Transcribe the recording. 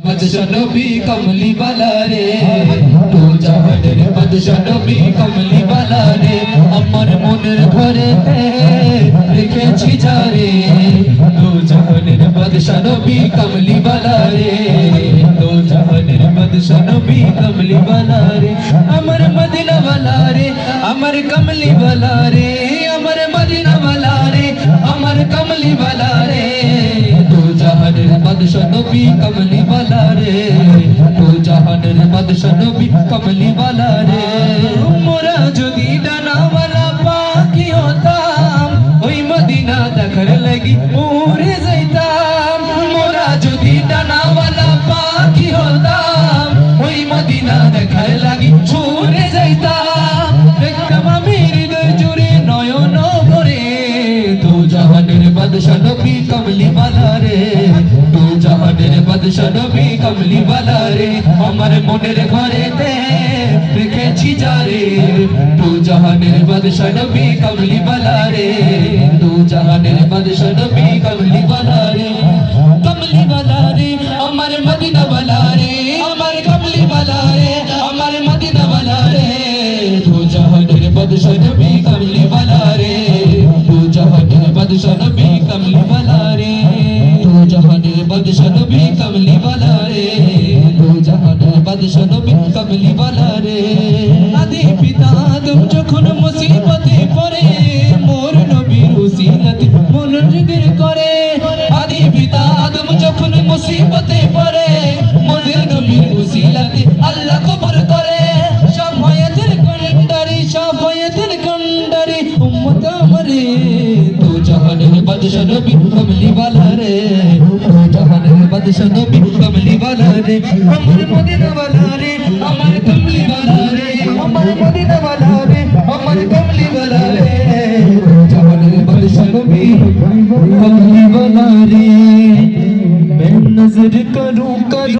বাদশা নবী কমলি বালা রে, দু জাহানের বাদশা নবী কমলি বালা রে, আমার মনের ঘরেতে রেখেছি যারে, দু জাহানের বাদশা নবী কমলি বালা রে, দু জাহানের বাদশা নবী কমলি বালা রে, আমার মদিনা বালা রে, আমার কমলি বালা রে, আমার মদিনা বালা রে, আমার কমলি বালা রে, দু জাহানের বাদশা নবী কমলি বালা রে, দু জাহানের বাদশা নবী কমলি বালা রে। মোরা যদি ডানাওয়ালা পাখি হতাম, ওই মদিনা দেখার লাগি উড়ে যাইতাম, মোরা যদি ডানাওয়ালা পাখি হতাম, ওই মদিনা দেখার লাগি উড়ে যাইতাম, দেখতাম আমি হৃদয় জুড়ে নয়ন ভরে, দু জাহানের বাদশা নবী কমলি বালা রে, দু জাহানের বাদশা নবী কমলি বালা রে, আমার মনের ঘরেতে রেখেছি যারে, দু জাহানের বাদশা নবী কমলি বালা রে, দু জাহানের বাদশা নবী কমলি বালা রে, কমলি বালা রে, আমার মদিনা বালা রে, আমার কমলি বালা রে, আমার মদিনা বালা রে, দু জাহানের বাদশা নবী কমলি বালা রে, দু জাহানের বাদশা নবী কমলি বালা রে, দু জাহানের বাদশা নবী কমলি বালা রে, দু জাহানের বাদশা নবী কমলি বালা রে। আদি পিতা আদম যখন মুসিবতে পড়ে, মোর নবীর উসিলাতে মন জিকির করে, আদি পিতা আদম যখন মুসিবতে পড়ে, মোদের নবীর উসিলাতে আল্লাহ কবর করে, শাফায়াতের কন্ডারি, শাফায়াতের কন্ডারি উম্মত আমারে, দু জাহানের বাদশা নবী কমলি বালা রে, দু জাহানের বাদশা নবী কমলি বালা রে, আমার মদিনা বালা রে, আমার কমলি বালা রে, আমার মদিনা বালা রে, আমার কমলি বালা রে, দু জাহানের বাদশা নবী কমলি বালা রে। मैं नजर करूं